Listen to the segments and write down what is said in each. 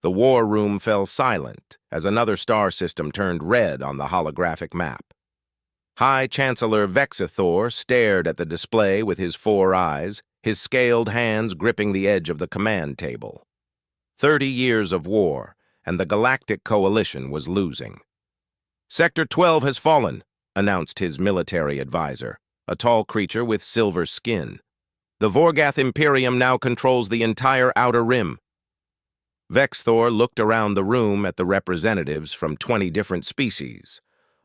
The war room fell silent as another star system turned red on the holographic map. High Chancellor Vexithor stared at the display with his 4 eyes, his scaled hands gripping the edge of the command table. 30 years of war, and the Galactic Coalition was losing. "Sector 12 has fallen," announced his military advisor, a tall creature with silver skin. "The Vorgath Imperium now controls the entire Outer Rim." Vexthor looked around the room at the representatives from 20 different species.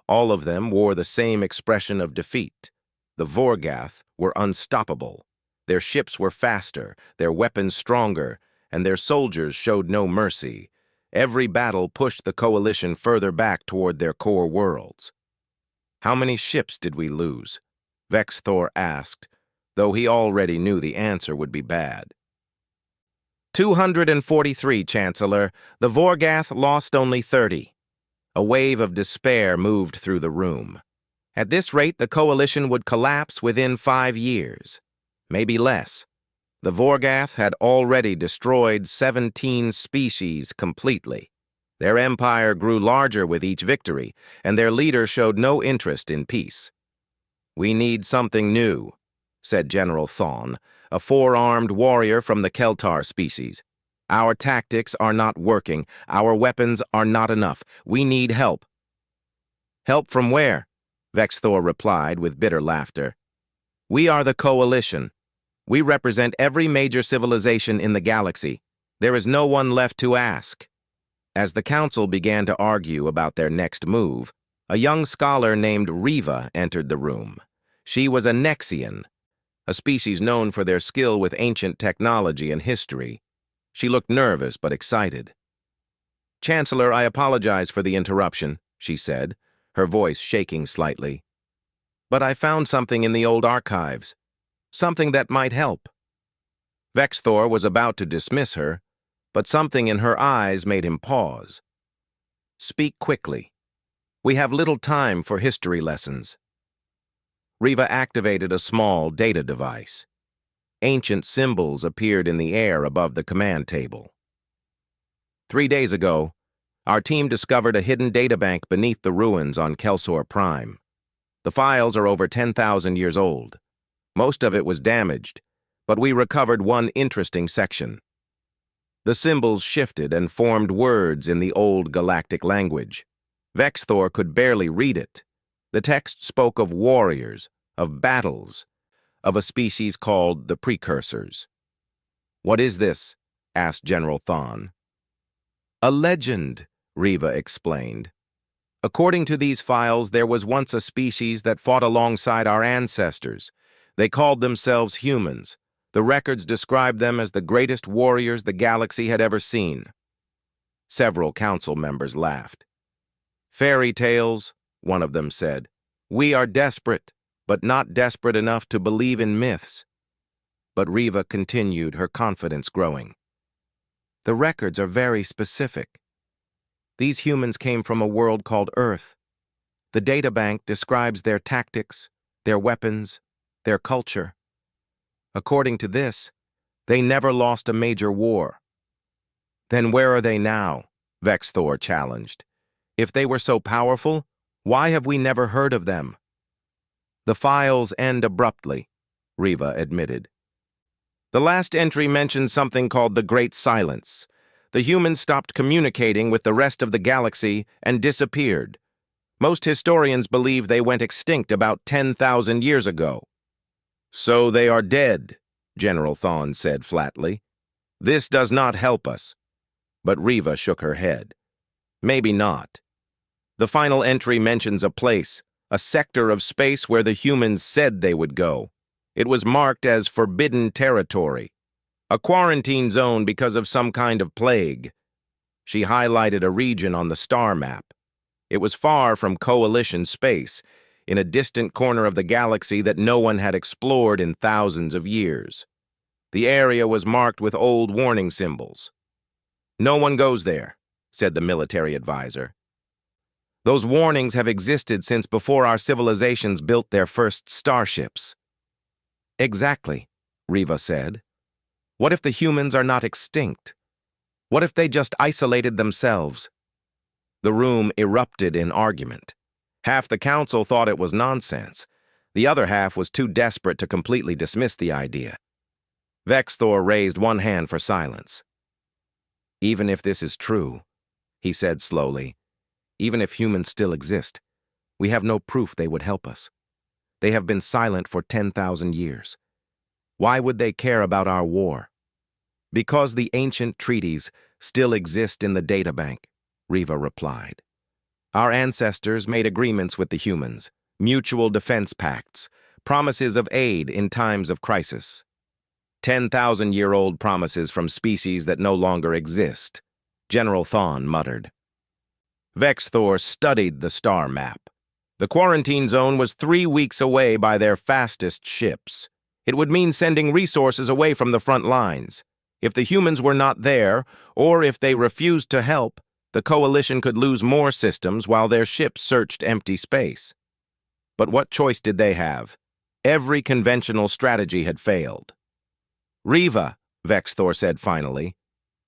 All of them wore the same expression of defeat. The Vorgath were unstoppable. Their ships were faster, their weapons stronger, and their soldiers showed no mercy. Every battle pushed the Coalition further back toward their core worlds. "How many ships did we lose?" Vexthor asked, though he already knew the answer would be bad. 243, Chancellor. The Vorgath lost only 30. A wave of despair moved through the room. At this rate, the Coalition would collapse within 5 years. Maybe less. The Vorgath had already destroyed 17 species completely. Their empire grew larger with each victory, and their leader showed no interest in peace. "We need something new," said General Thawne, a 4-armed warrior from the Keltar species. "Our tactics are not working. Our weapons are not enough. We need help." "Help from where?" Vexthor replied with bitter laughter. "We are the Coalition. We represent every major civilization in the galaxy. There is no one left to ask." As the council began to argue about their next move, a young scholar named Riva entered the room. She was a Nexian, a species known for their skill with ancient technology and history. She looked nervous but excited. "Chancellor, I apologize for the interruption," she said, her voice shaking slightly. "But I found something in the old archives. Something that might help." Vexthor was about to dismiss her, but something in her eyes made him pause. "Speak quickly. We have little time for history lessons." Riva activated a small data device. Ancient symbols appeared in the air above the command table. 3 days ago, our team discovered a hidden databank beneath the ruins on Kelsor Prime. The files are over 10,000 years old. Most of it was damaged, but we recovered one interesting section. The symbols shifted and formed words in the old galactic language. Vexthor could barely read it. The text spoke of warriors, of battles, of a species called the Precursors. "What is this?" asked General Thawne. "A legend," Riva explained. "According to these files, there was once a species that fought alongside our ancestors. They called themselves humans. The records describe them as the greatest warriors the galaxy had ever seen." Several council members laughed. "Fairy tales," one of them said. "We are desperate, but not desperate enough to believe in myths." But Riva continued, her confidence growing. "The records are very specific. These humans came from a world called Earth. The databank describes their tactics, their weapons, their culture. According to this, they never lost a major war." "Then where are they now?" Vexthor challenged. "If they were so powerful, why have we never heard of them?" "The files end abruptly," Riva admitted. "The last entry mentioned something called the Great Silence. The humans stopped communicating with the rest of the galaxy and disappeared. Most historians believe they went extinct about 10,000 years ago." "So they are dead," General Thawne said flatly. "This does not help us." But Riva shook her head. "Maybe not. The final entry mentions a place, a sector of space where the humans said they would go. It was marked as forbidden territory, a quarantine zone because of some kind of plague." She highlighted a region on the star map. It was far from Coalition space, in a distant corner of the galaxy that no one had explored in thousands of years. The area was marked with old warning symbols. "No one goes there," said the military advisor. "Those warnings have existed since before our civilizations built their first starships." "Exactly," Riva said. "What if the humans are not extinct? What if they just isolated themselves? The room erupted in argument. Half the council thought it was nonsense. The other half was too desperate to completely dismiss the idea. Vexthor raised one hand for silence. Even if this is true, he said slowly, even if humans still exist, we have no proof they would help us. They have been silent for 10,000 years. Why would they care about our war? Because the ancient treaties still exist in the databank, Riva replied. Our ancestors made agreements with the humans, mutual defense pacts, promises of aid in times of crisis. 10,000-year-old promises from species that no longer exist, General Thawne muttered. Vexthor studied the star map. The quarantine zone was 3 weeks away by their fastest ships. It would mean sending resources away from the front lines. If the humans were not there, or if they refused to help, the coalition could lose more systems while their ships searched empty space. But what choice did they have? Every conventional strategy had failed. Riva, Vexthor said finally,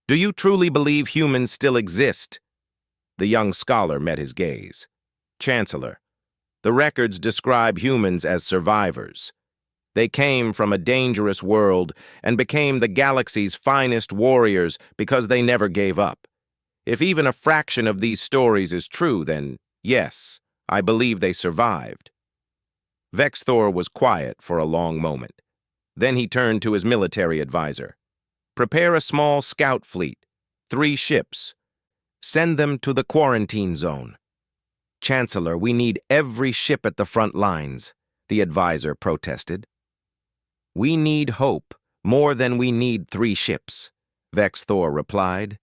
do you truly believe humans still exist? The young scholar met his gaze. Chancellor, the records describe humans as survivors. They came from a dangerous world and became the galaxy's finest warriors because they never gave up. If even a fraction of these stories is true, then yes, I believe they survived. Vexthor was quiet for a long moment. Then he turned to his military advisor. Prepare a small scout fleet, 3 ships. Send them to the quarantine zone. Chancellor, we need every ship at the front lines, the advisor protested. We need hope more than we need 3 ships, Vexthor replied.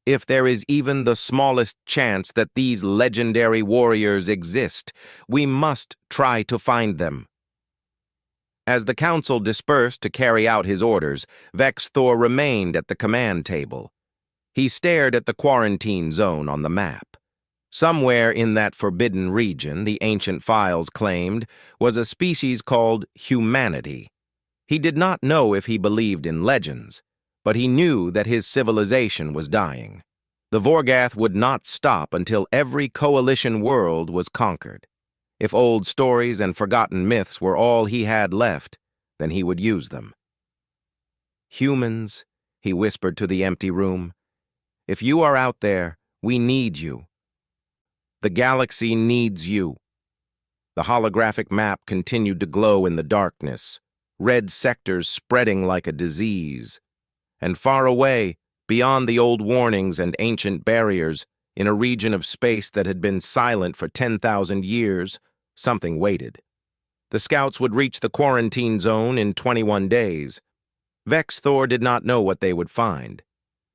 If there is even the smallest chance that these legendary warriors exist, we must try to find them. As the council dispersed to carry out his orders, Vexthor remained at the command table. He stared at the quarantine zone on the map. Somewhere in that forbidden region, the ancient files claimed, was a species called humanity. He did not know if he believed in legends, but he knew that his civilization was dying. The Vorgath would not stop until every coalition world was conquered. If old stories and forgotten myths were all he had left, then he would use them. Humans, he whispered to the empty room, if you are out there, we need you. The galaxy needs you. The holographic map continued to glow in the darkness, red sectors spreading like a disease. And far away, beyond the old warnings and ancient barriers, in a region of space that had been silent for 10,000 years, something waited. The scouts would reach the quarantine zone in 21 days. Vexthor did not know what they would find.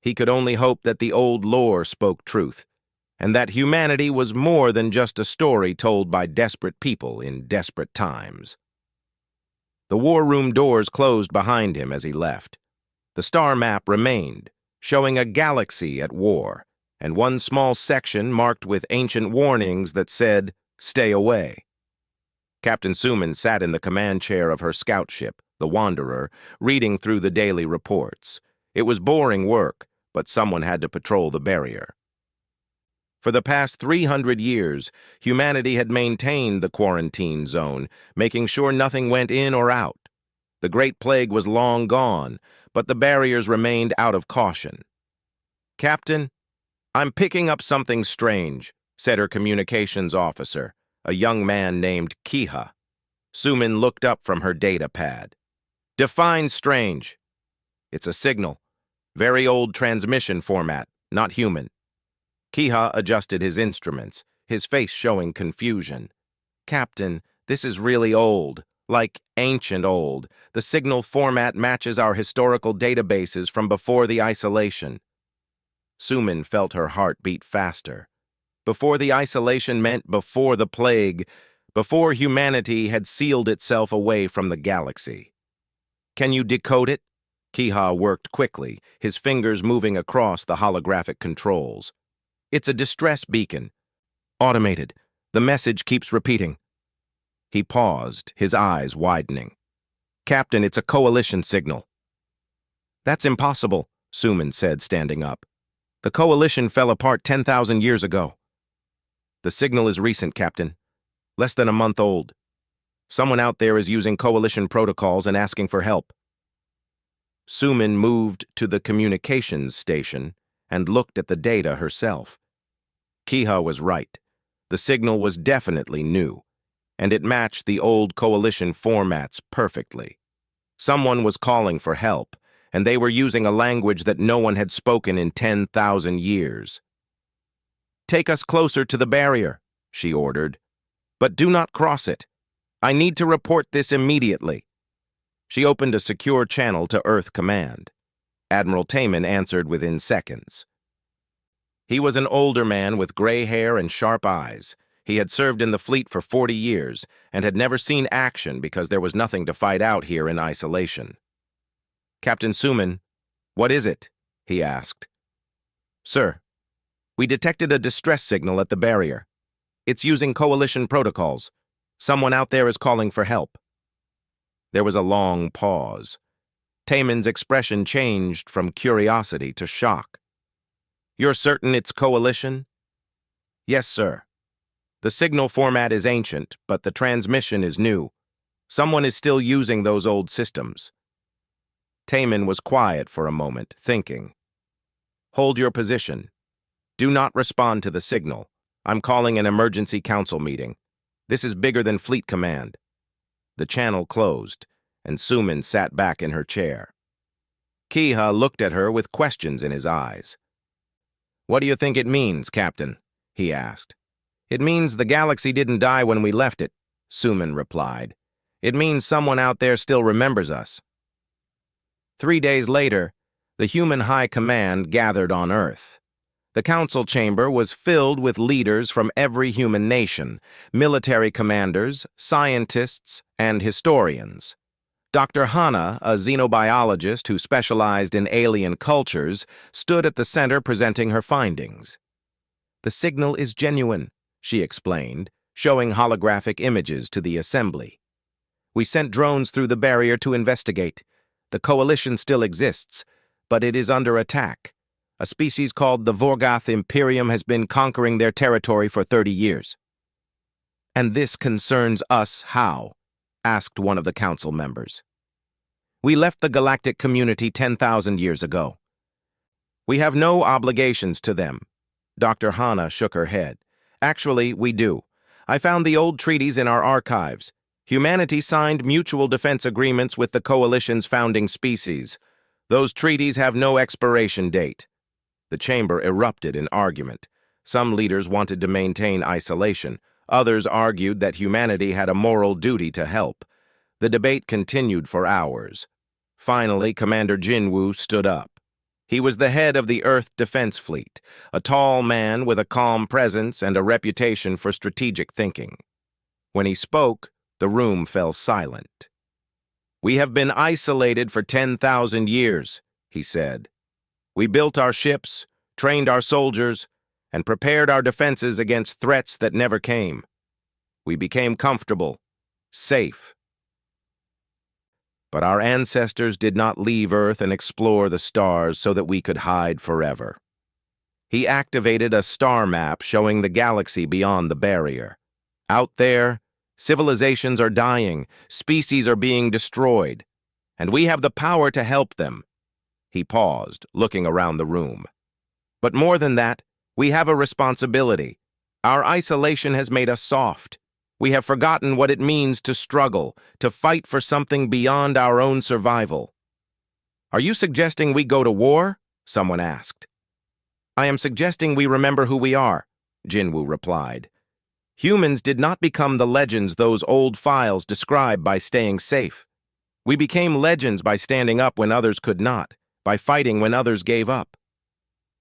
He could only hope that the old lore spoke truth, and that humanity was more than just a story told by desperate people in desperate times. The war room doors closed behind him as he left. The star map remained, showing a galaxy at war, and one small section marked with ancient warnings that said, "Stay away." Captain Suman sat in the command chair of her scout ship, the Wanderer, reading through the daily reports. It was boring work, but someone had to patrol the barrier. For the past 300 years, humanity had maintained the quarantine zone, making sure nothing went in or out. The Great Plague was long gone, but the barriers remained out of caution. "Captain, I'm picking up something strange," said her communications officer, a young man named Kiha. Suman looked up from her data pad. "Define strange." "It's a signal. Very old transmission format, not human." Kiha adjusted his instruments, his face showing confusion. "Captain, this is really old, like ancient old. The signal format matches our historical databases from before the isolation." Suman felt her heart beat faster. Before the isolation meant before the plague, before humanity had sealed itself away from the galaxy. "Can you decode it?" Kiha worked quickly, his fingers moving across the holographic controls. "It's a distress beacon. Automated. The message keeps repeating." He paused, his eyes widening. "Captain, it's a coalition signal." "That's impossible," Suman said, standing up. The coalition fell apart 10,000 years ago. The signal is recent, Captain. Less than a month old. Someone out there is using coalition protocols and asking for help. Sumin moved to the communications station and looked at the data herself. Kiha was right. The signal was definitely new, and it matched the old coalition formats perfectly. Someone was calling for help, and they were using a language that no one had spoken in 10,000 years. "Take us closer to the barrier," she ordered. "But do not cross it. I need to report this immediately." She opened a secure channel to Earth Command. Admiral Taman answered within seconds. He was an older man with gray hair and sharp eyes. He had served in the fleet for 40 years and had never seen action because there was nothing to fight out here in isolation. "Captain Sumin, what is it?" he asked. "Sir, we detected a distress signal at the barrier. It's using coalition protocols. Someone out there is calling for help." There was a long pause. Taman's expression changed from curiosity to shock. "You're certain it's coalition?" "Yes, sir. The signal format is ancient, but the transmission is new. Someone is still using those old systems." Taman was quiet for a moment, thinking. "Hold your position. Do not respond to the signal. I'm calling an emergency council meeting. This is bigger than Fleet Command." The channel closed, and Sumin sat back in her chair. Kiha looked at her with questions in his eyes. "What do you think it means, Captain?" he asked. "It means the galaxy didn't die when we left it," Sumin replied. "It means someone out there still remembers us." 3 days later, the human high command gathered on Earth. The council chamber was filled with leaders from every human nation, military commanders, scientists, and historians. Dr. Hana, a xenobiologist who specialized in alien cultures, stood at the center presenting her findings. "The signal is genuine," she explained, showing holographic images to the assembly. "We sent drones through the barrier to investigate. The coalition still exists, but it is under attack. A species called the Vorgath Imperium has been conquering their territory for 30 years. "And this concerns us how?" asked one of the council members. "We left the galactic community 10,000 years ago. We have no obligations to them." Dr. Hana shook her head. "Actually, we do. I found the old treaties in our archives. Humanity signed mutual defense agreements with the Coalition's founding species. Those treaties have no expiration date." The chamber erupted in argument. Some leaders wanted to maintain isolation. Others argued that humanity had a moral duty to help. The debate continued for hours. Finally, Commander Jinwoo stood up. He was the head of the Earth Defense Fleet, a tall man with a calm presence and a reputation for strategic thinking. When he spoke, the room fell silent. "We have been isolated for 10,000 years, he said. "We built our ships, trained our soldiers, and prepared our defenses against threats that never came. We became comfortable, safe. But our ancestors did not leave Earth and explore the stars so that we could hide forever." He activated a star map showing the galaxy beyond the barrier. Out there, civilizations are dying, species are being destroyed, and we have the power to help them. He paused, looking around the room. "But more than that, we have a responsibility. Our isolation has made us soft. We have forgotten what it means to struggle, to fight for something beyond our own survival." "Are you suggesting we go to war?" someone asked. "I am suggesting we remember who we are," Jinwoo replied. "Humans did not become the legends those old files describe by staying safe. We became legends by standing up when others could not, by fighting when others gave up."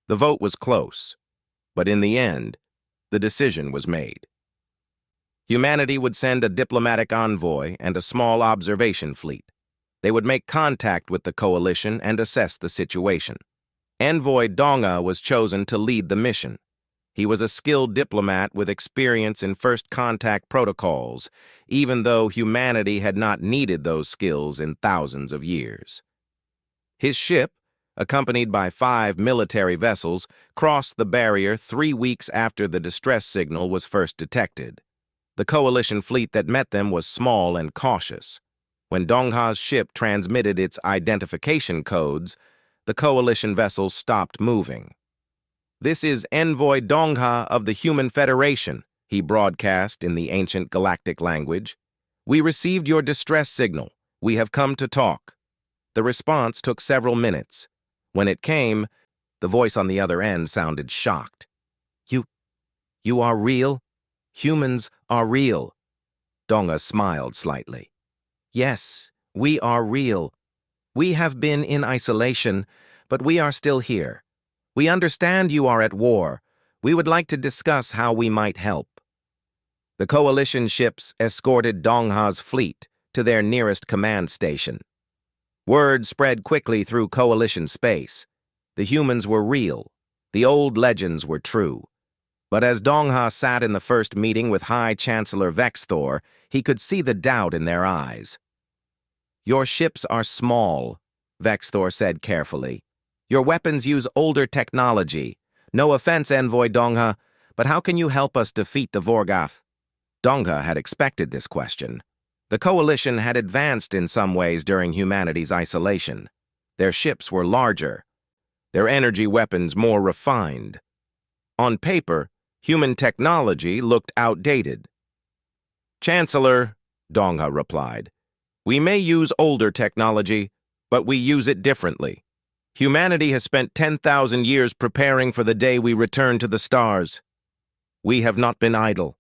The vote was close, but in the end, the decision was made. Humanity would send a diplomatic envoy and a small observation fleet. They would make contact with the coalition and assess the situation. Envoy Donga was chosen to lead the mission. He was a skilled diplomat with experience in first contact protocols, even though humanity had not needed those skills in thousands of years. His ship, accompanied by 5 military vessels, crossed the barrier 3 weeks after the distress signal was first detected. The coalition fleet that met them was small and cautious. When Dongha's ship transmitted its identification codes, the coalition vessels stopped moving. "This is Envoy Dongha of the Human Federation," he broadcast in the ancient galactic language. "We received your distress signal. We have come to talk." The response took several minutes. When it came, the voice on the other end sounded shocked. You are real? Humans are real." Dongha smiled slightly. "Yes, we are real. We have been in isolation, but we are still here. We understand you are at war. We would like to discuss how we might help." The coalition ships escorted Dongha's fleet to their nearest command station. Word spread quickly through coalition space. The humans were real. The old legends were true. But as Dongha sat in the first meeting with High Chancellor Vexthor, he could see the doubt in their eyes. "Your ships are small," Vexthor said carefully. "Your weapons use older technology. No offense, Envoy Dongha, but how can you help us defeat the Vorgath?" Dongha had expected this question. The coalition had advanced in some ways during humanity's isolation. Their ships were larger, their energy weapons more refined. On paper, human technology looked outdated. "Chancellor," Dongha replied, "we may use older technology, but we use it differently. Humanity has spent 10,000 years preparing for the day we return to the stars. We have not been idle."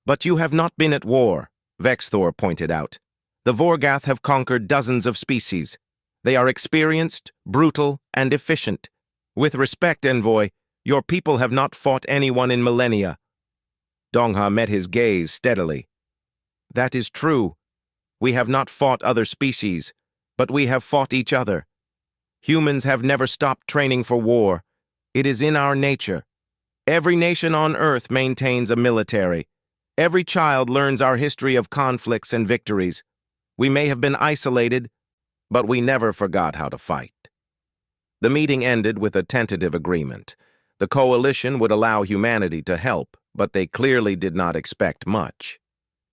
"But you have not been at war," Vexthor pointed out. "The Vorgath have conquered dozens of species. They are experienced, brutal, and efficient. With respect, Envoy, your people have not fought anyone in millennia." Dongha met his gaze steadily. "That is true. We have not fought other species, but we have fought each other. Humans have never stopped training for war. It is in our nature. Every nation on Earth maintains a military. Every child learns our history of conflicts and victories. We may have been isolated, but we never forgot how to fight." The meeting ended with a tentative agreement. The coalition would allow humanity to help, but they clearly did not expect much.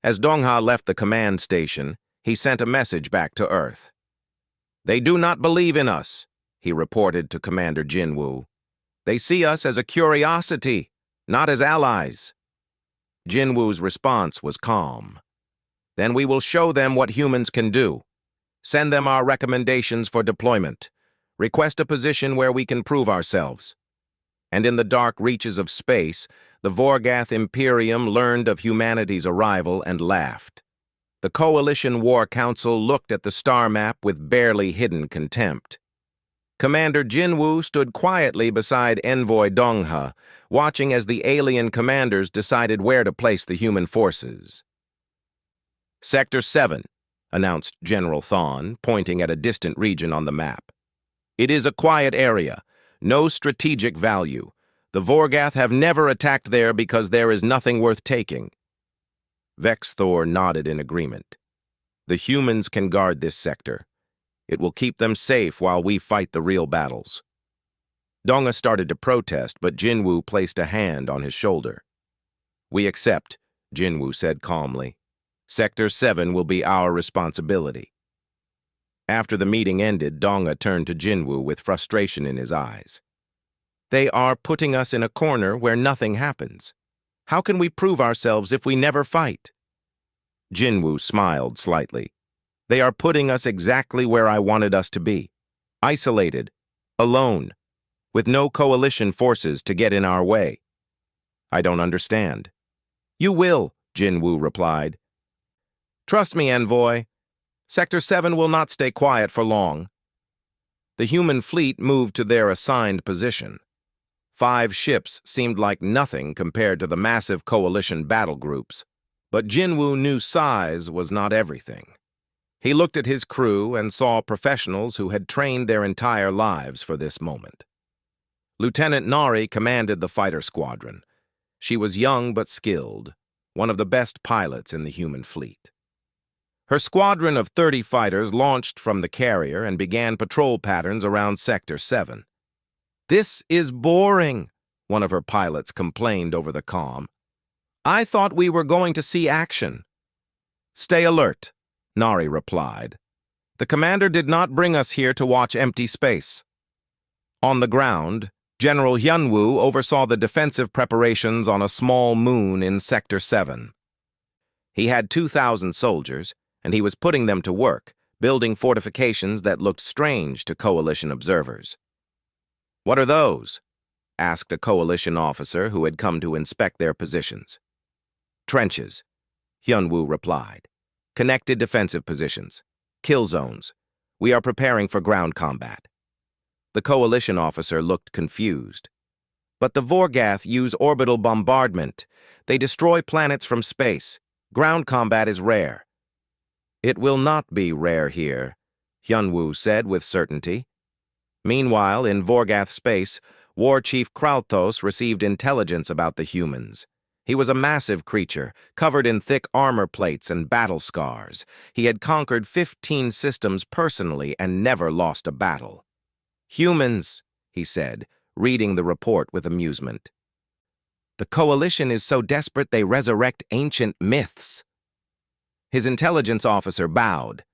As Dongha left the command station, he sent a message back to Earth. "They do not believe in us," he reported to Commander Jinwoo. "They see us as a curiosity, not as allies." Jinwoo's response was calm. "Then we will show them what humans can do. Send them our recommendations for deployment. Request a position where we can prove ourselves." And in the dark reaches of space, the Vorgath Imperium learned of humanity's arrival and laughed. The Coalition War Council looked at the star map with barely hidden contempt. Commander Jinwoo stood quietly beside Envoy Dongha, watching as the alien commanders decided where to place the human forces. "Sector 7, announced General Thawne, pointing at a distant region on the map. "It is a quiet area, no strategic value. The Vorgath have never attacked there because there is nothing worth taking." Vexthor nodded in agreement. "The humans can guard this sector. It will keep them safe while we fight the real battles." Dongha started to protest, but Jinwoo placed a hand on his shoulder. "We accept," Jinwoo said calmly. "Sector 7 will be our responsibility." After the meeting ended, Dongha turned to Jinwoo with frustration in his eyes. "They are putting us in a corner where nothing happens. How can we prove ourselves if we never fight?" Jinwoo smiled slightly. "They are putting us exactly where I wanted us to be. Isolated, alone, with no coalition forces to get in our way." "I don't understand." "You will," Jinwoo replied. "Trust me, Envoy. Sector 7 will not stay quiet for long." The human fleet moved to their assigned position. 5 ships seemed like nothing compared to the massive coalition battle groups, but Jinwoo knew size was not everything. He looked at his crew and saw professionals who had trained their entire lives for this moment. Lieutenant Nari commanded the fighter squadron. She was young but skilled, one of the best pilots in the human fleet. Her squadron of 30 fighters launched from the carrier and began patrol patterns around Sector 7. "This is boring," one of her pilots complained over the comm. "I thought we were going to see action." "Stay alert," Nari replied. "The commander did not bring us here to watch empty space." On the ground, General Hyunwoo oversaw the defensive preparations on a small moon in Sector 7. He had 2,000 soldiers, and he was putting them to work, building fortifications that looked strange to Coalition observers. "What are those?" asked a Coalition officer who had come to inspect their positions. "Trenches," Hyunwoo replied. "Connected defensive positions. Kill zones. We are preparing for ground combat." The Coalition officer looked confused. "But the Vorgath use orbital bombardment. They destroy planets from space. Ground combat is rare." "It will not be rare here," Hyunwoo said with certainty. Meanwhile, in Vorgath space, War Chief Kralthos received intelligence about the humans. He was a massive creature, covered in thick armor plates and battle scars. He had conquered 15 systems personally and never lost a battle. "Humans," he said, reading the report with amusement. "The Coalition is so desperate they resurrect ancient myths." His intelligence officer bowed.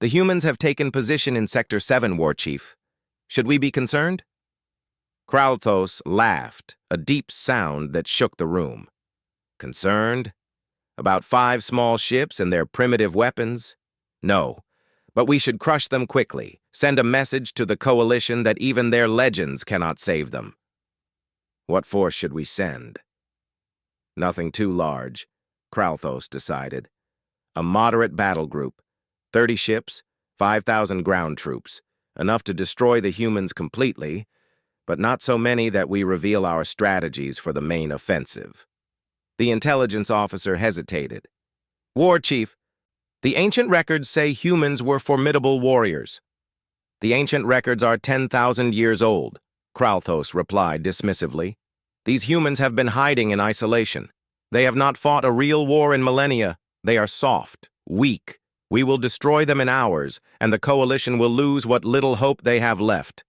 "The humans have taken position in Sector 7, War Chief. Should we be concerned?" Kralthos laughed, a deep sound that shook the room. "Concerned? About 5 small ships and their primitive weapons? No, but we should crush them quickly, send a message to the Coalition that even their legends cannot save them." "What force should we send?" "Nothing too large," Kralthos decided. "A moderate battle group, 30 ships, 5,000 ground troops, enough to destroy the humans completely, but not so many that we reveal our strategies for the main offensive." The intelligence officer hesitated. "War Chief, the ancient records say humans were formidable warriors." "The ancient records are 10,000 years old," Kralthos replied dismissively. "These humans have been hiding in isolation. They have not fought a real war in millennia. They are soft, weak. We will destroy them in hours, and the Coalition will lose what little hope they have left."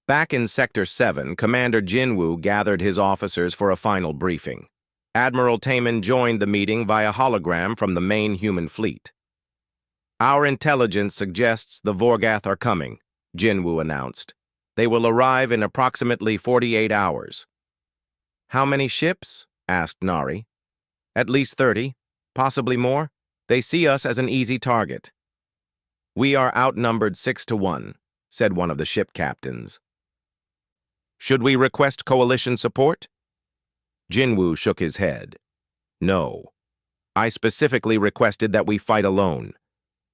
Back in Sector 7, Commander Jinwoo gathered his officers for a final briefing. Admiral Taemin joined the meeting via hologram from the main human fleet. "Our intelligence suggests the Vorgath are coming," Jinwoo announced. "They will arrive in approximately 48 hours. "How many ships?" asked Nari. "At least 30, possibly more. They see us as an easy target." "We are outnumbered 6-1, said one of the ship captains. "Should we request Coalition support?" Jinwoo shook his head. "No. I specifically requested that we fight alone.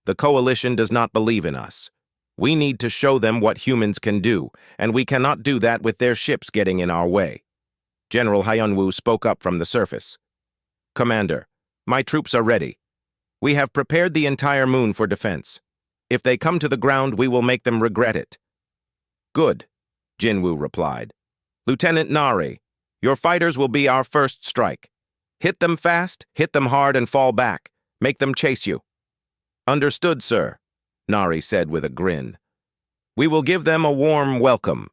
The Coalition does not believe in us. We need to show them what humans can do, and we cannot do that with their ships getting in our way." General Hyunwoo spoke up from the surface. "Commander, my troops are ready. We have prepared the entire moon for defense. If they come to the ground, we will make them regret it." "Good," Jinwoo replied. "Lieutenant Nari, your fighters will be our first strike. Hit them fast, hit them hard, and fall back. Make them chase you." "Understood, sir," Nari said with a grin. "We will give them a warm welcome."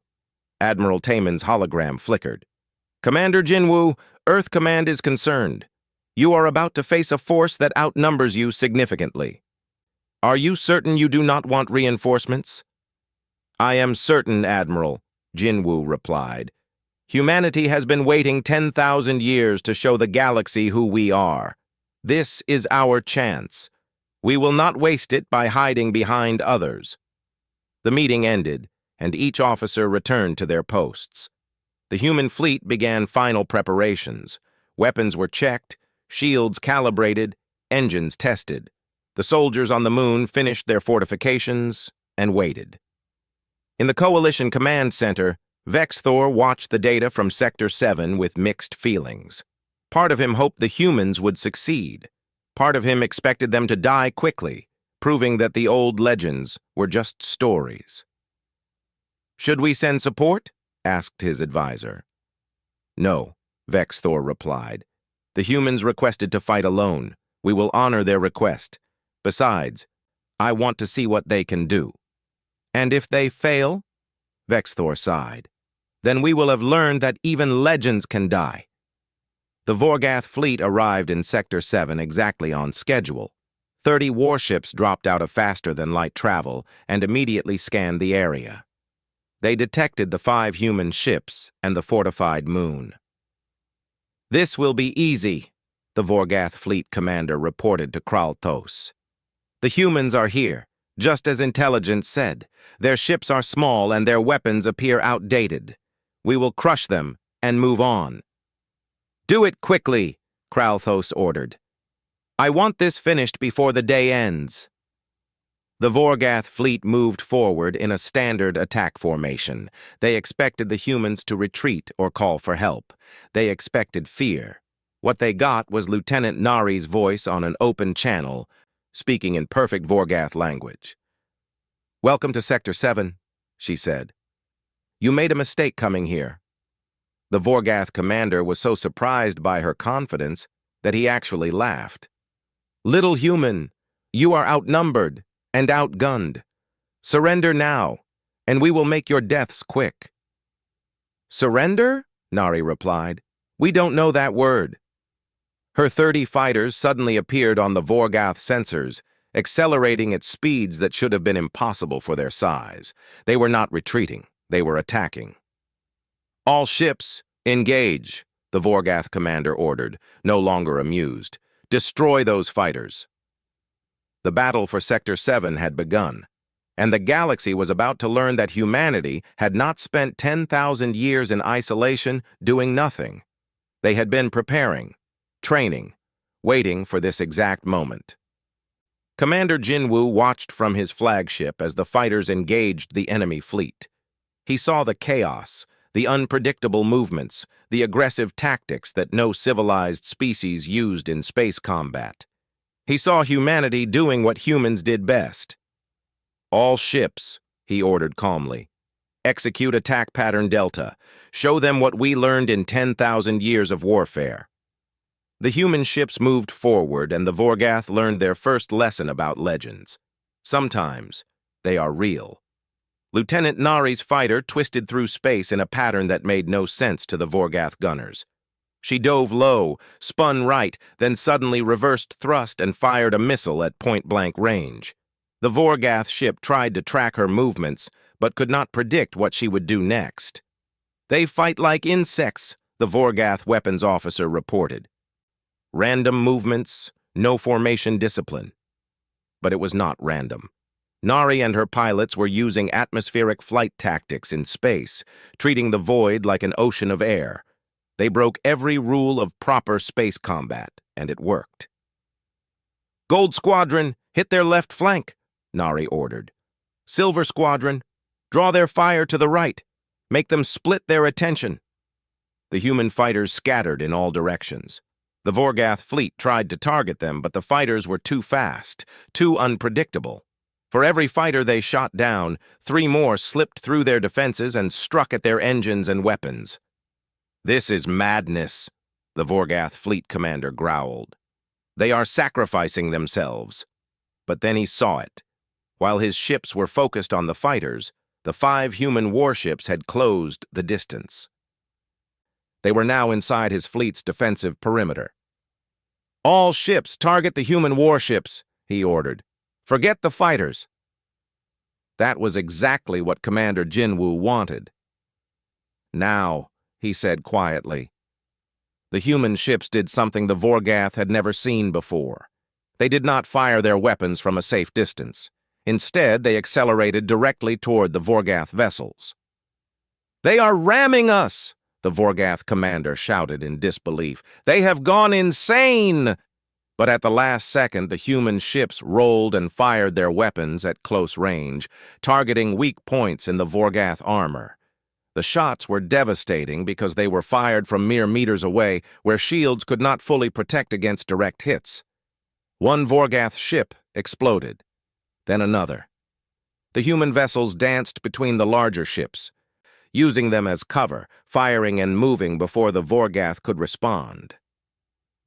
Admiral Taemin's hologram flickered. "Commander Jinwoo, Earth Command is concerned. You are about to face a force that outnumbers you significantly. Are you certain you do not want reinforcements?" "I am certain, Admiral," Jinwoo replied. "Humanity has been waiting 10,000 years to show the galaxy who we are. This is our chance. We will not waste it by hiding behind others." The meeting ended, and each officer returned to their posts. The human fleet began final preparations. Weapons were checked, shields calibrated, engines tested. The soldiers on the moon finished their fortifications and waited. In the Coalition Command Center, Vexthor watched the data from Sector 7 with mixed feelings. Part of him hoped the humans would succeed. Part of him expected them to die quickly, proving that the old legends were just stories. "Should we send support?" asked his advisor. "No," Vexthor replied. "The humans requested to fight alone. We will honor their request. Besides, I want to see what they can do. And if they fail, Vexthor sighed, then we will have learned that even legends can die. The Vorgath fleet arrived in Sector 7 exactly on schedule. 30 warships dropped out of faster-than-light travel and immediately scanned the area. They detected the 5 human ships and the fortified moon. "This will be easy," the Vorgath fleet commander reported to Kralthos. "The humans are here, just as intelligence said. Their ships are small and their weapons appear outdated. We will crush them and move on." "Do it quickly," Kralthos ordered. "I want this finished before the day ends." The Vorgath fleet moved forward in a standard attack formation. They expected the humans to retreat or call for help. They expected fear. What they got was Lieutenant Nari's voice on an open channel, speaking in perfect Vorgath language. "Welcome to Sector 7, she said. "You made a mistake coming here." The Vorgath commander was so surprised by her confidence that he actually laughed. "Little human, you are outnumbered and outgunned. Surrender now, and we will make your deaths quick." "Surrender?" Nari replied. "We don't know that word." Her 30 fighters suddenly appeared on the Vorgath sensors, accelerating at speeds that should have been impossible for their size. They were not retreating, they were attacking. "All ships, engage," the Vorgath commander ordered, no longer amused. "Destroy those fighters." The battle for Sector 7 had begun, and the galaxy was about to learn that humanity had not spent 10,000 years in isolation doing nothing. They had been preparing, training, waiting for this exact moment. Commander Jinwu watched from his flagship as the fighters engaged the enemy fleet. He saw the chaos, the unpredictable movements, the aggressive tactics that no civilized species used in space combat. He saw humanity doing what humans did best. "All ships," he ordered calmly. "Execute attack pattern Delta. Show them what we learned in 10,000 years of warfare." The human ships moved forward, and the Vorgath learned their first lesson about legends. Sometimes they are real. Lieutenant Nari's fighter twisted through space in a pattern that made no sense to the Vorgath gunners. She dove low, spun right, then suddenly reversed thrust and fired a missile at point-blank range. The Vorgath ship tried to track her movements, but could not predict what she would do next. "They fight like insects," the Vorgath weapons officer reported. "Random movements, no formation discipline." But it was not random. Nari and her pilots were using atmospheric flight tactics in space, treating the void like an ocean of air. They broke every rule of proper space combat, and it worked. "Gold Squadron, hit their left flank," Nari ordered. "Silver Squadron, draw their fire to the right. Make them split their attention." The human fighters scattered in all directions. The Vorgath fleet tried to target them, but the fighters were too fast, too unpredictable. For every fighter they shot down, 3 more slipped through their defenses and struck at their engines and weapons. "This is madness," the Vorgath fleet commander growled. "They are sacrificing themselves." But then he saw it. While his ships were focused on the fighters, the 5 human warships had closed the distance. They were now inside his fleet's defensive perimeter. "All ships target the human warships," he ordered. "Forget the fighters." That was exactly what Commander Jinwu wanted. "Now," he said quietly. The human ships did something the Vorgath had never seen before. They did not fire their weapons from a safe distance. Instead, they accelerated directly toward the Vorgath vessels. "They are ramming us!" the Vorgath commander shouted in disbelief. "They have gone insane!" But at the last second, the human ships rolled and fired their weapons at close range, targeting weak points in the Vorgath armor. The shots were devastating because they were fired from mere meters away, where shields could not fully protect against direct hits. One Vorgath ship exploded, then another. The human vessels danced between the larger ships, using them as cover, firing and moving before the Vorgath could respond.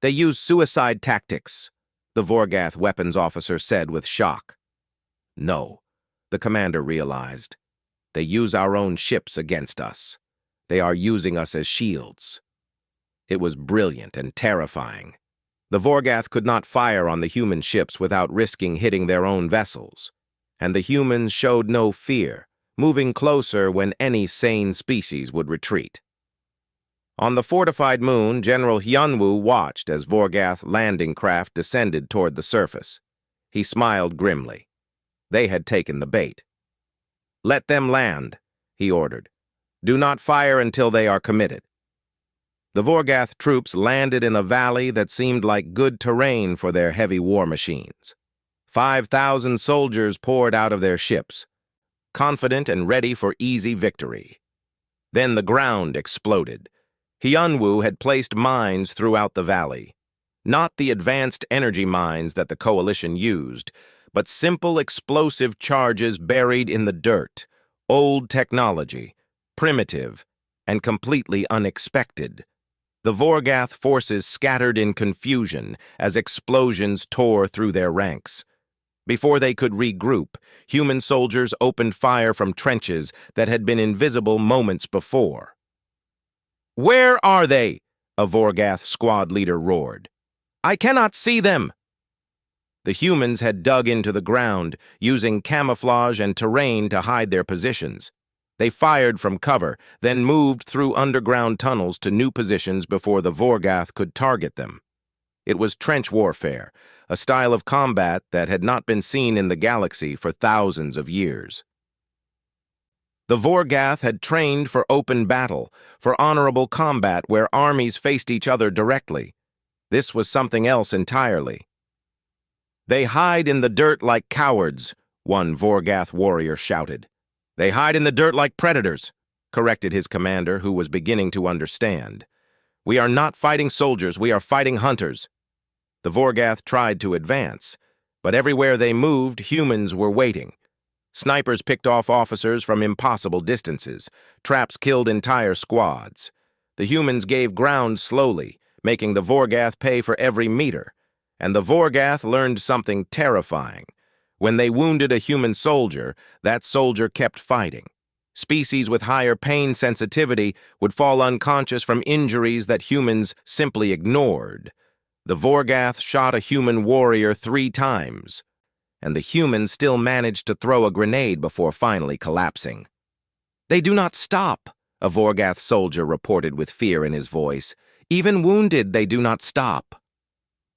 "They used suicide tactics," the Vorgath weapons officer said with shock. No, the commander realized. They use our own ships against us. They are using us as shields. It was brilliant and terrifying. The Vorgath could not fire on the human ships without risking hitting their own vessels, and the humans showed no fear, moving closer when any sane species would retreat. On the fortified moon, General Hyunwoo watched as Vorgath landing craft descended toward the surface. He smiled grimly. They had taken the bait. "Let them land," he ordered. "Do not fire until they are committed." The Vorgath troops landed in a valley that seemed like good terrain for their heavy war machines. 5,000 soldiers poured out of their ships, confident and ready for easy victory. Then the ground exploded. Hyunwoo had placed mines throughout the valley. Not the advanced energy mines that the coalition used, but simple explosive charges buried in the dirt, old technology, primitive, and completely unexpected. The Vorgath forces scattered in confusion as explosions tore through their ranks. Before they could regroup, human soldiers opened fire from trenches that had been invisible moments before. "Where are they?" a Vorgath squad leader roared. "I cannot see them." The humans had dug into the ground, using camouflage and terrain to hide their positions. They fired from cover, then moved through underground tunnels to new positions before the Vorgath could target them. It was trench warfare, a style of combat that had not been seen in the galaxy for thousands of years. The Vorgath had trained for open battle, for honorable combat where armies faced each other directly. This was something else entirely. "They hide in the dirt like cowards," one Vorgath warrior shouted. "They hide in the dirt like predators," corrected his commander, who was beginning to understand. "We are not fighting soldiers, we are fighting hunters." The Vorgath tried to advance, but everywhere they moved, humans were waiting. Snipers picked off officers from impossible distances. Traps killed entire squads. The humans gave ground slowly, making the Vorgath pay for every meter. And the Vorgath learned something terrifying. When they wounded a human soldier, that soldier kept fighting. Species with higher pain sensitivity would fall unconscious from injuries that humans simply ignored. The Vorgath shot a human warrior 3 times, and the human still managed to throw a grenade before finally collapsing. "They do not stop," a Vorgath soldier reported with fear in his voice. "Even wounded, they do not stop."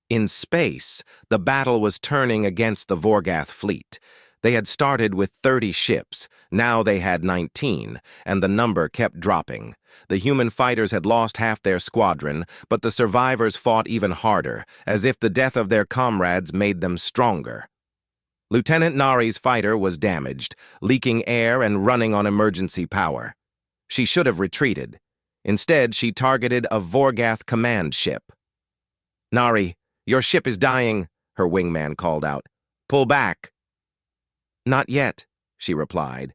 In space, the battle was turning against the Vorgath fleet. They had started with 30 ships, now they had 19, and the number kept dropping. The human fighters had lost half their squadron, but the survivors fought even harder, as if the death of their comrades made them stronger. Lieutenant Nari's fighter was damaged, leaking air and running on emergency power. She should have retreated. Instead, she targeted a Vorgath command ship. "Nari, your ship is dying," her wingman called out. "Pull back." "Not yet," she replied.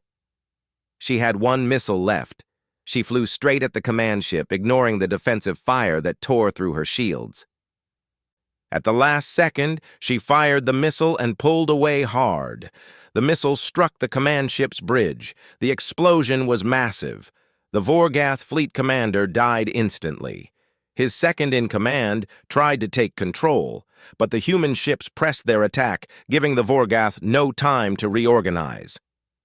She had 1 missile left. She flew straight at the command ship, ignoring the defensive fire that tore through her shields. At the last second, she fired the missile and pulled away hard. The missile struck the command ship's bridge. The explosion was massive. The Vorgath fleet commander died instantly. His second-in-command tried to take control, but the human ships pressed their attack, giving the Vorgath no time to reorganize.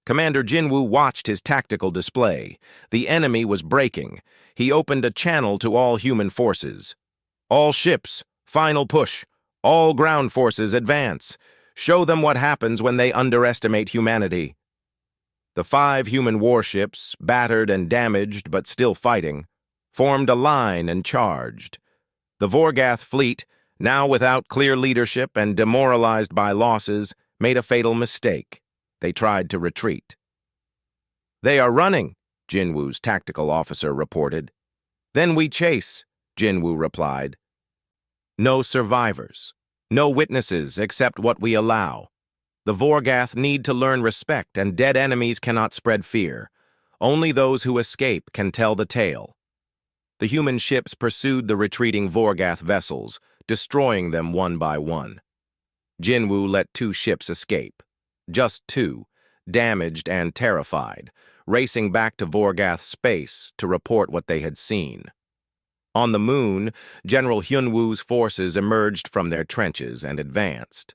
Commander Jinwoo watched his tactical display. The enemy was breaking. He opened a channel to all human forces. "All ships, final push. All ground forces, advance. Show them what happens when they underestimate humanity." The 5 human warships, battered and damaged but still fighting, formed a line and charged. The Vorgath fleet, now without clear leadership and demoralized by losses, made a fatal mistake. They tried to retreat. "They are running," Jinwoo's tactical officer reported. "Then we chase," Jinwoo replied. "No survivors. No witnesses except what we allow. The Vorgath need to learn respect, and dead enemies cannot spread fear. Only those who escape can tell the tale." The human ships pursued the retreating Vorgath vessels, destroying them one by one. Jinwoo let 2 ships escape. Just 2, damaged and terrified, racing back to Vorgath space to report what they had seen. On the moon, General Hyunwoo's forces emerged from their trenches and advanced.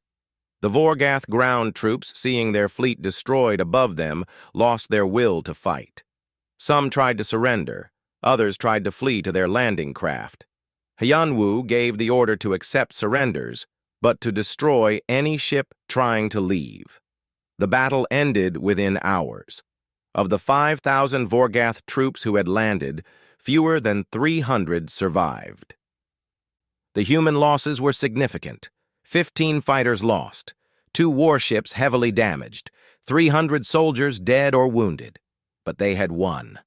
The Vorgath ground troops, seeing their fleet destroyed above them, lost their will to fight. Some tried to surrender, others tried to flee to their landing craft. Hyunwoo gave the order to accept surrenders, but to destroy any ship trying to leave. The battle ended within hours. Of the 5,000 Vorgath troops who had landed, fewer than 300 survived. The human losses were significant. 15 fighters lost, 2 warships heavily damaged, 300 soldiers dead or wounded. But they had won.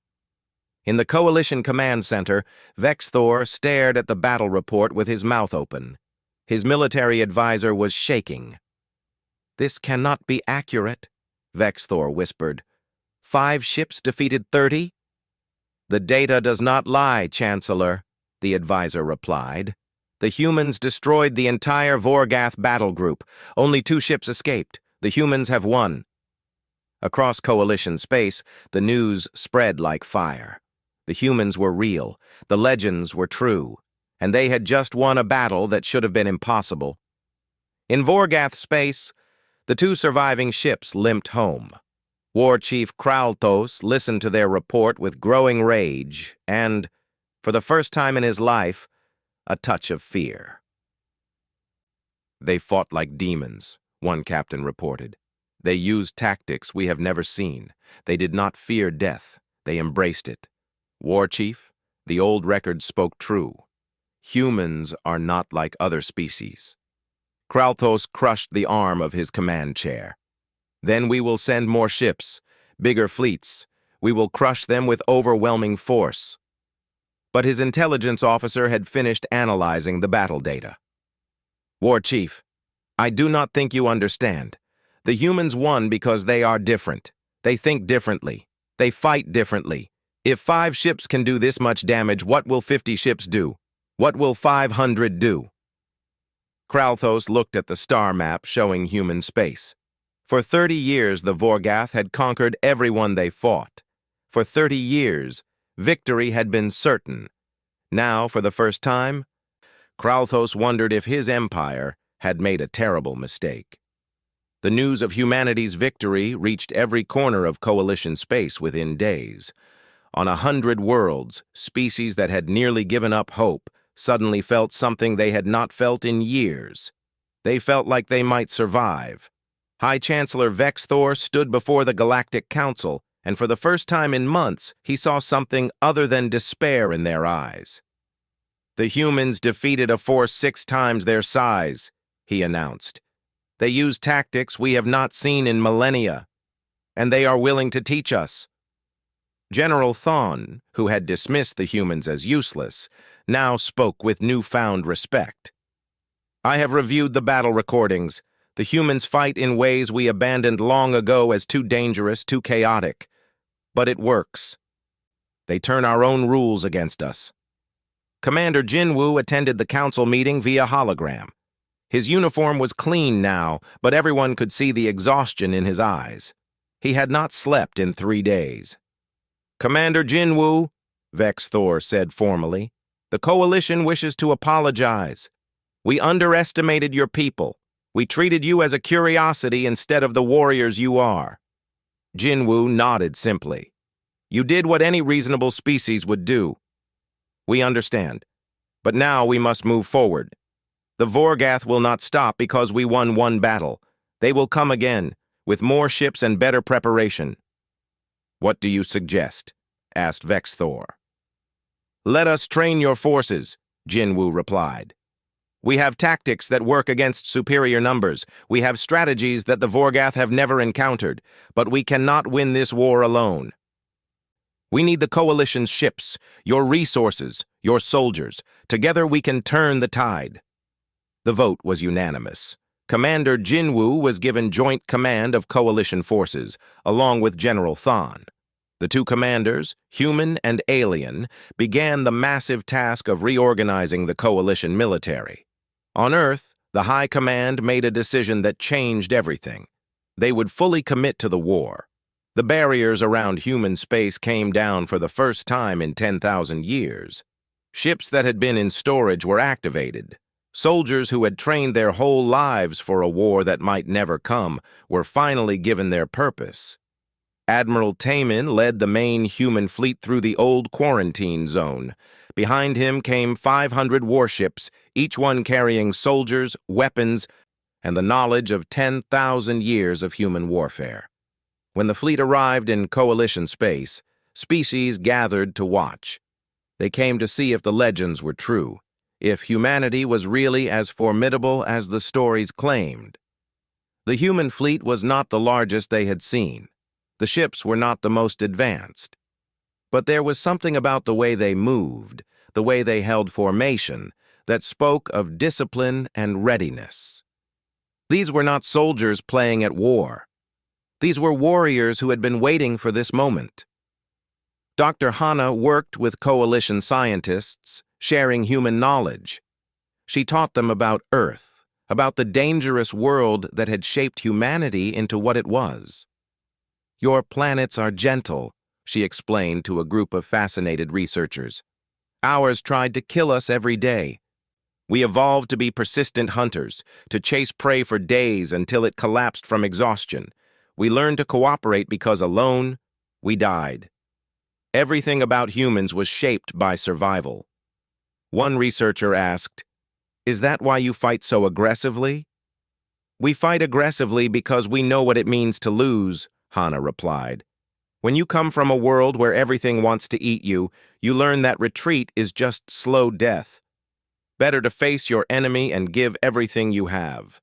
In the Coalition Command Center, Vexthor stared at the battle report with his mouth open. His military advisor was shaking. "This cannot be accurate," Vexthor whispered. 5 ships defeated 30? "The data does not lie, Chancellor," the advisor replied. "The humans destroyed the entire Vorgath battle group. Only 2 ships escaped. The humans have won." Across Coalition space, the news spread like fire. The humans were real, the legends were true, and they had just won a battle that should have been impossible. In Vorgath space, the 2 surviving ships limped home. War Chief Kralthos listened to their report with growing rage and, for the first time in his life, a touch of fear. "They fought like demons," one captain reported. "They used tactics we have never seen. They did not fear death. They embraced it. War Chief, the old record spoke true. Humans are not like other species." Kralthos crushed the arm of his command chair. "Then we will send more ships, bigger fleets. We will crush them with overwhelming force." But his intelligence officer had finished analyzing the battle data. "War Chief, I do not think you understand. The humans won because they are different. They think differently. They fight differently. If 5 ships can do this much damage, what will 50 ships do? What will 500 do?" Kralthos looked at the star map showing human space. For 30 years, the Vorgath had conquered everyone they fought. For 30 years, victory had been certain. Now, for the first time, Kralthos wondered if his empire had made a terrible mistake. The news of humanity's victory reached every corner of Coalition space within days. On 100 worlds, species that had nearly given up hope suddenly felt something they had not felt in years. They felt like they might survive. High Chancellor Vexthor stood before the Galactic Council, and for the first time in months, he saw something other than despair in their eyes. "The humans defeated a force 6 times their size," he announced. "They used tactics we have not seen in millennia, and they are willing to teach us." General Thawne, who had dismissed the humans as useless, now spoke with newfound respect. "I have reviewed the battle recordings. The humans fight in ways we abandoned long ago as too dangerous, too chaotic. But it works. They turn our own rules against us." Commander Jinwoo attended the council meeting via hologram. His uniform was clean now, but everyone could see the exhaustion in his eyes. He had not slept in 3 days. "Commander Jinwoo," Vexthor said formally, "the Coalition wishes to apologize. We underestimated your people. We treated you as a curiosity instead of the warriors you are." Jinwoo nodded simply. "You did what any reasonable species would do. We understand. But now we must move forward. The Vorgath will not stop because we won 1 battle. They will come again, with more ships and better preparation." "What do you suggest?" asked Vexthor. "Let us train your forces," Jinwoo replied. "We have tactics that work against superior numbers. We have strategies that the Vorgath have never encountered, but we cannot win this war alone. We need the Coalition's ships, your resources, your soldiers. Together we can turn the tide." The vote was unanimous. Commander Jinwoo was given joint command of Coalition forces, along with General Thawne. The 2 commanders, human and alien, began the massive task of reorganizing the Coalition military. On Earth, The High Command made a decision that changed everything. They would fully commit to the war. The barriers around human space came down for the first time in 10,000 years. Ships that had been in storage were activated. Soldiers who had trained their whole lives for a war that might never come were finally given their purpose. Admiral Taman led the main human fleet through the old quarantine zone. Behind him came 500 warships, each one carrying soldiers, weapons, and the knowledge of 10,000 years of human warfare. When the fleet arrived in Coalition space, species gathered to watch. They came to see if the legends were true, if humanity was really as formidable as the stories claimed. The human fleet was not the largest they had seen. The ships were not the most advanced. But there was something about the way they moved, the way they held formation, that spoke of discipline and readiness. These were not soldiers playing at war. These were warriors who had been waiting for this moment. Dr. Hana worked with coalition scientists, sharing human knowledge. She taught them about Earth, about the dangerous world that had shaped humanity into what it was. "Your planets are gentle," she explained to a group of fascinated researchers. "Ours tried to kill us every day. We evolved to be persistent hunters, to chase prey for days until it collapsed from exhaustion. We learned to cooperate because alone, we died." Everything about humans was shaped by survival. One researcher asked, "Is that why you fight so aggressively?" "We fight aggressively because we know what it means to lose," Hana replied. "When you come from a world where everything wants to eat you, you learn that retreat is just slow death. Better to face your enemy and give everything you have."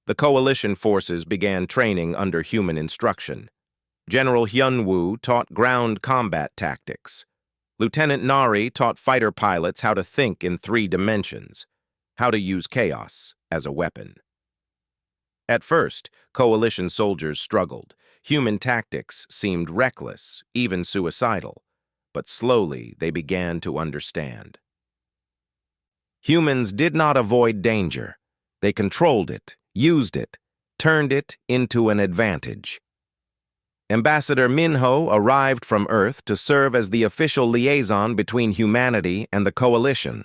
The coalition forces began training under human instruction. General Hyunwoo taught ground combat tactics. Lieutenant Nari taught fighter pilots how to think in 3 dimensions, how to use chaos as a weapon. At first, coalition soldiers struggled. Human tactics seemed reckless, even suicidal, but slowly they began to understand. Humans did not avoid danger. They controlled it, used it, turned it into an advantage. Ambassador Minho arrived from Earth to serve as the official liaison between humanity and the coalition.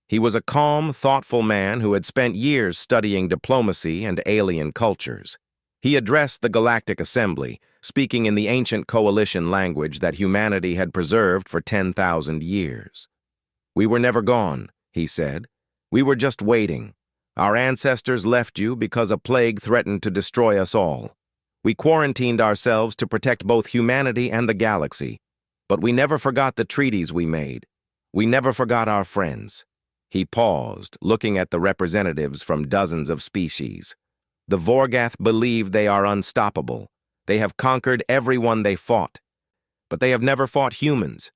He was a calm, thoughtful man who had spent years studying diplomacy and alien cultures. He addressed the Galactic Assembly, speaking in the ancient coalition language that humanity had preserved for 10,000 years. "We were never gone," he said. "We were just waiting. Our ancestors left you because a plague threatened to destroy us all. We quarantined ourselves to protect both humanity and the galaxy, but we never forgot the treaties we made. We never forgot our friends." He paused, looking at the representatives from dozens of species. The Vorgath believe they are unstoppable. They have conquered everyone they fought. But they have never fought humans.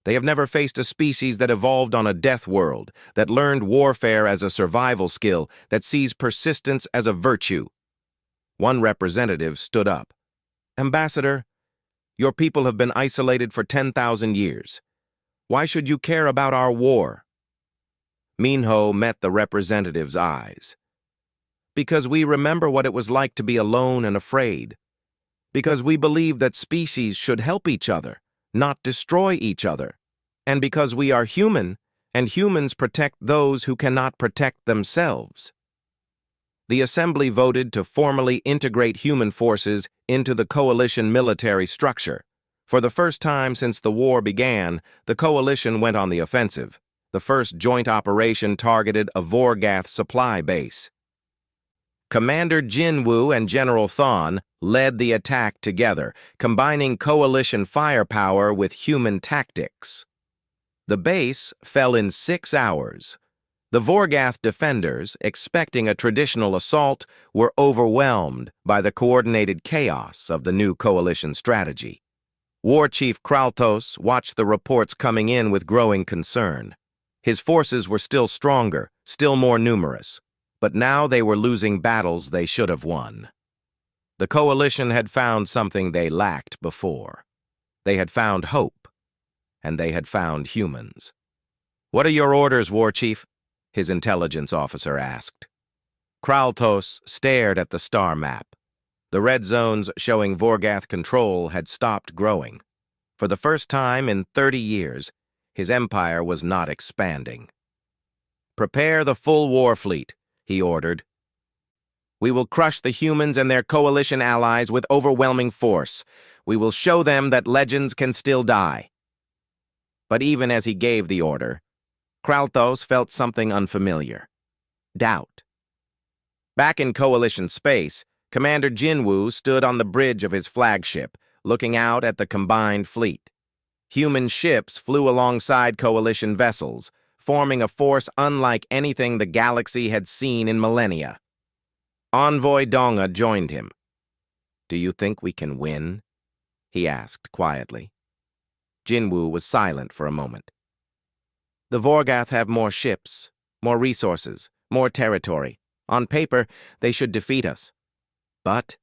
They have never faced a species that evolved on a death world, that learned warfare as a survival skill, that sees persistence as a virtue. One representative stood up. "Ambassador, your people have been isolated for 10,000 years. Why should you care about our war?" Minho met the representative's eyes. "Because we remember what it was like to be alone and afraid. Because we believe that species should help each other, not destroy each other. And because we are human, and humans protect those who cannot protect themselves." The Assembly voted to formally integrate human forces into the coalition military structure. For the first time since the war began, the coalition went on the offensive. The first joint operation targeted a Vorgath supply base. Commander Jinwoo and General Thon led the attack together, combining coalition firepower with human tactics. The base fell in 6 hours. The Vorgath defenders, expecting a traditional assault, were overwhelmed by the coordinated chaos of the new coalition strategy. War Chief Kraltos watched the reports coming in with growing concern. His forces were still stronger, still more numerous, but now they were losing battles they should have won. The coalition had found something they lacked before. They had found hope, and they had found humans. "What are your orders, War Chief?" his intelligence officer asked. Kralthos stared at the star map. The red zones showing Vorgath control had stopped growing. For the first time in 30 years, his empire was not expanding. "Prepare the full war fleet," he ordered. "We will crush the humans and their coalition allies with overwhelming force. We will show them that legends can still die." But even as he gave the order, Kralthos felt something unfamiliar. Doubt. Back in Coalition space, Commander Jinwoo stood on the bridge of his flagship, looking out at the combined fleet. Human ships flew alongside Coalition vessels, forming a force unlike anything the galaxy had seen in millennia. Envoy Donga joined him. "Do you think we can win?" he asked quietly. Jinwoo was silent for a moment. "The Vorgath have more ships, more resources, more territory. On paper, they should defeat us. But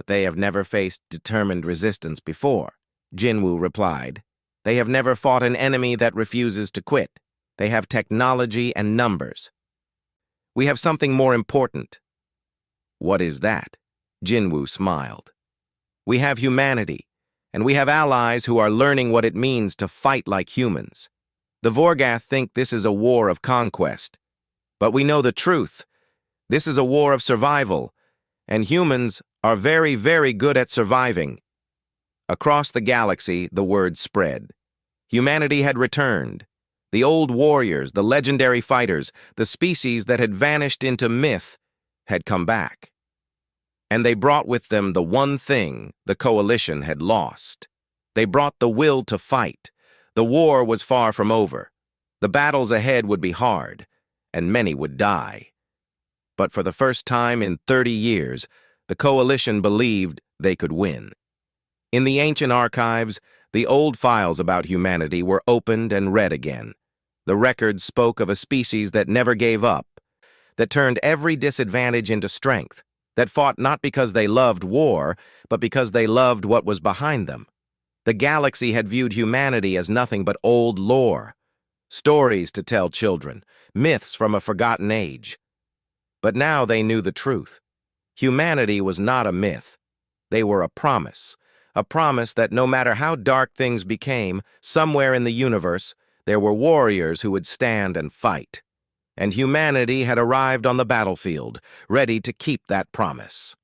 they have never faced determined resistance before," Jinwoo replied. "They have never fought an enemy that refuses to quit. They have technology and numbers. We have something more important." "What is that?" Jinwoo smiled. "We have humanity, and we have allies who are learning what it means to fight like humans. The Vorgath think this is a war of conquest. But we know the truth. This is a war of survival, and humans are very, very good at surviving." Across the galaxy, the word spread. Humanity had returned. The old warriors, the legendary fighters, the species that had vanished into myth, had come back. And they brought with them the one thing the Coalition had lost. They brought the will to fight. The war was far from over. The battles ahead would be hard, and many would die. But for the first time in 30 years, the Coalition believed they could win. In the ancient archives, the old files about humanity were opened and read again. The records spoke of a species that never gave up, that turned every disadvantage into strength, that fought not because they loved war, but because they loved what was behind them. The galaxy had viewed humanity as nothing but old lore, stories to tell children, myths from a forgotten age. But now they knew the truth. Humanity was not a myth. They were a promise that no matter how dark things became, somewhere in the universe, there were warriors who would stand and fight. And humanity had arrived on the battlefield, ready to keep that promise.